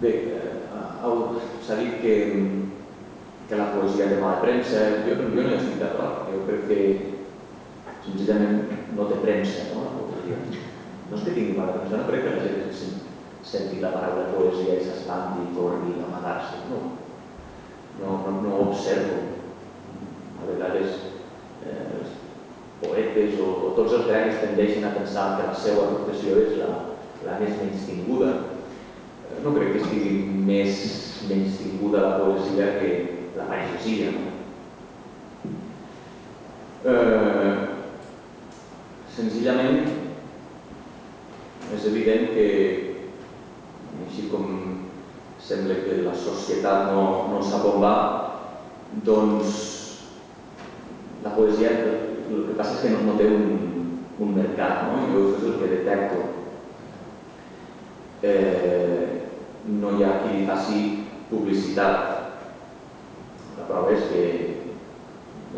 Bé, s'ha dit que la poesia té mala premsa. Jo no hi estic d'acord. Jo crec que senzillament no té premsa, la poesia. No és que tingui mala premsa, no crec que la gent senti la paraula poesia i s'espanti i torni a amagar-se. No ho observo. A vegades els poetes o tots els grecs tendeixen a pensar que la seva professió és la més menystinguda. No crec que estigui més menystinguda la poesia que la pagesia. Senzillament és evident que, així com sembla que la societat no sap on va, doncs la poesia el que passa és que no té un mercat, jo això és el que detecto. No hi ha qui li faci publicitat. La prova és que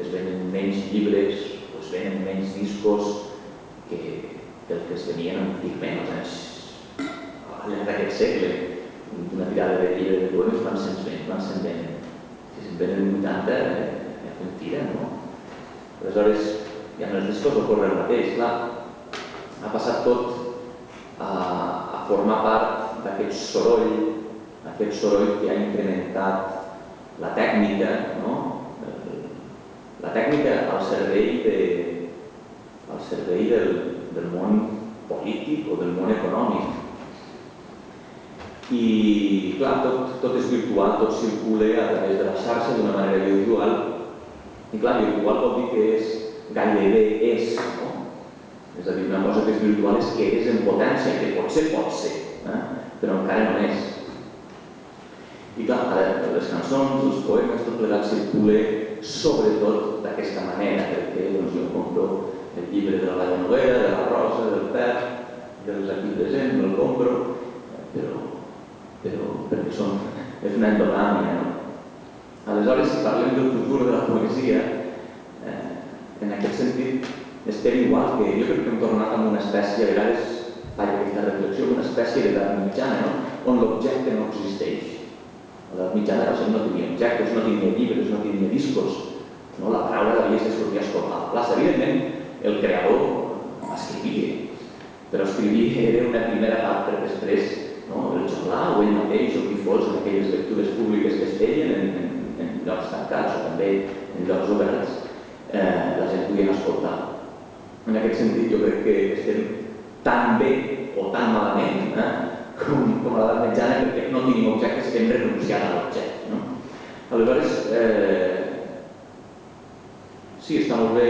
es venen menys llibres o es venen menys discos que el que es venien antigament, al llarg d'aquest segle. Una tirada de llibres de poemes quan se'n venen. Si se'n venen 80, ja fem tira, no? Aleshores, i amb els discos ocorre el mateix, clar. Ha passat tot a formar part d'aquest soroll que ha incrementat la tècnica, la tècnica al servei del món polític o del món econòmic. I, clar, tot és virtual, tot circula a través de la xarxa d'una manera virtual. I, clar, virtual vol dir que gairebé és, no? És a dir, una cosa que és virtual és que és en potència, que potser pot ser, però encara no és. I, clar, les cançons, els poemes, tot plegat circula sobretot d'aquesta manera, perquè jo compro el llibre de la Laia Noguera, de la Rosa, del Pep, dels aquí presents, me'l compro, però perquè és una endogàmia, no? Aleshores, si parlem del futur de la poesia, en aquest sentit, estem igual que jo crec que hem tornat amb una espècie, a vegades faig aquesta reflexió, una espècie d'edat mitjana, on l'objecte no existeix. A l'edat mitjana la gent no tenia objectes, no tenia llibres, no tenia discos. La paraula havia de sortir a escoltar a la plaça. Evidentment, el creador escrivia, però escrivia era una primera part per després el jornal o ell mateix o qui fos en aquelles lectures públiques que es feien en llocs tancats o també en llocs oberts, la gent podia escoltar. En aquest sentit, jo crec que estem tan bé o tan malament com a l'edat mitjana perquè no tenim objectes que hem renunciat a l'objecte. Aleshores, sí, està molt bé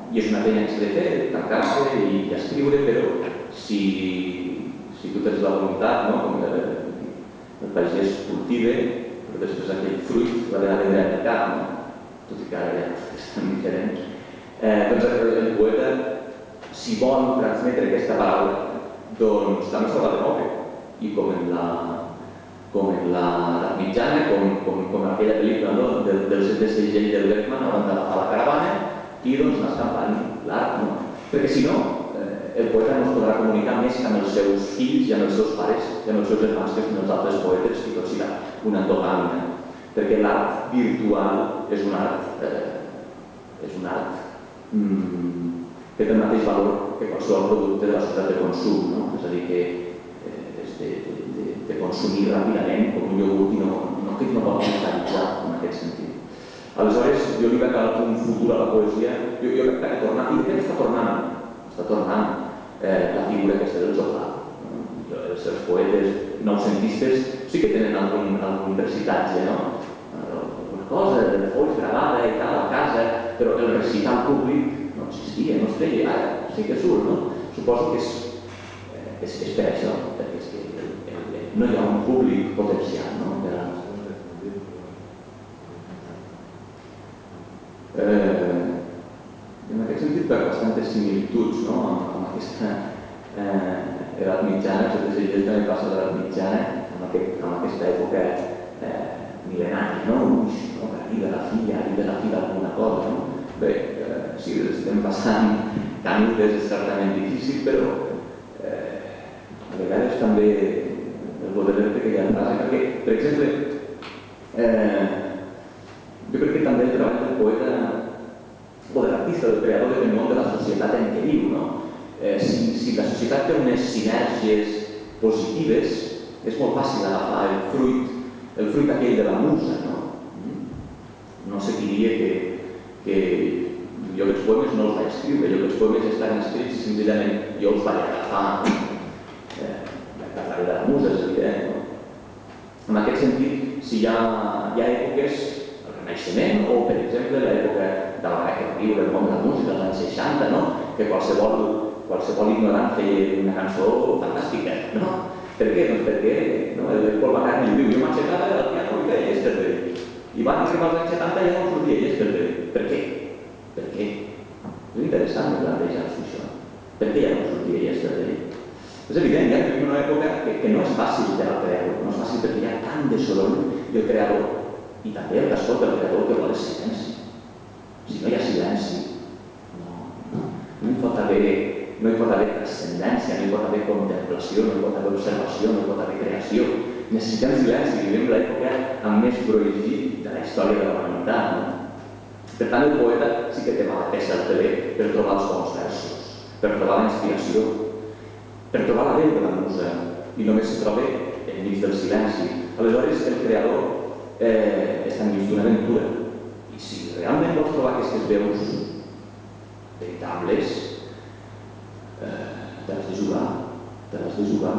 i és una feina que s'ha de fer, tancar-se i escriure, però si tu tens la voluntat, com el pagès cultiva, però després aquell fruit l'ha d'anar a vendre al mercat, tot i que ara ja estan diferents. Doncs el poeta, si vol transmetre aquesta paraula, doncs també s'haurà de moure. I com en l'edat mitjana, com en aquella pel·lícula del set de segell del Bergman, hauran d'agafar la caravana i doncs anar escampant l'art. Perquè si no, el poeta no es podrà comunicar més que amb els seus fills i amb els seus pares i amb els seus germans que són els altres poetes, i tot serà una endogàmia. Perquè l'art virtual és un art que té el mateix valor que qualsevol producte de la societat de consum, és a dir, que és de consumir ràpidament com un iogurt i no pot cristal·litzar en aquest sentit. Aleshores, jo li veig un futur a la poesia, jo crec que ha de tornar, i de fet està tornant la figura aquesta del jornal. Els seus poetes noucentistes sí que tenen algun recitatge, alguna cosa de folls gravada i tal a casa, però el recital públic no existia, no es feia, ara sí que surt, no? Suposo que és per això, perquè no hi ha un públic potencial, no? En aquest sentit, per bastantes similituds amb aquesta edat mitjana, el segell també passa de l'edat mitjana, amb aquesta època mil·lenària, que arriba la filla alguna cosa. Bé, sí, estem passant canutes, és certament difícil, però a vegades també el Baudelaire que hi ha atrás, perquè, per exemple, jo crec que també el treball del poeta o de l'artista, del creador, depèn molt de la societat en què viu, no? Si la societat té unes sinergies positives, és molt fàcil agafar el fruit aquell de la musa, no? No sé qui diria que jo aquests poemes no els vaig escriure, jo aquests poemes estaven escrits i senzillament jo els vaig agafar. Parlaré de la musa, és evident, no? En aquest sentit, si hi ha èpoques, el Renaixement o, per exemple, l'època de la que va viure el món de la música, als anys 60, no? Que qualsevol ignorant feia una cançó fantàstica, no? Per què? Doncs perquè el Paul McCartney diu, jo m'aixecava al piano i feia Yesterday. I van arribar als anys 70 i ja no sortia Yesterday. Per què? Per què? És interessant plantejar-se això. Per què ja no sortia Yesterday? És evident, ja vivim una època que no és fàcil per al creador, no és fàcil perquè hi ha tant de soroll i el creador, i també el que escolta el creador, que vol és silenci. Si no hi ha silenci, no hi pot haver transcendència, no hi pot haver contemplació, no hi pot haver observació, no hi pot haver creació. Necessitem silenci, vivim l'època amb més brogit de la història de la humanitat. Per tant, el poeta sí que té mala peça al teler per trobar els bons versos, per trobar la inspiració, per trobar la veu de la musa, i només es troba enmig del silenci. Aleshores, el creador està enmig d'una aventura, i si realment vols trobar aquestes veus veritables, te l'has de jugar,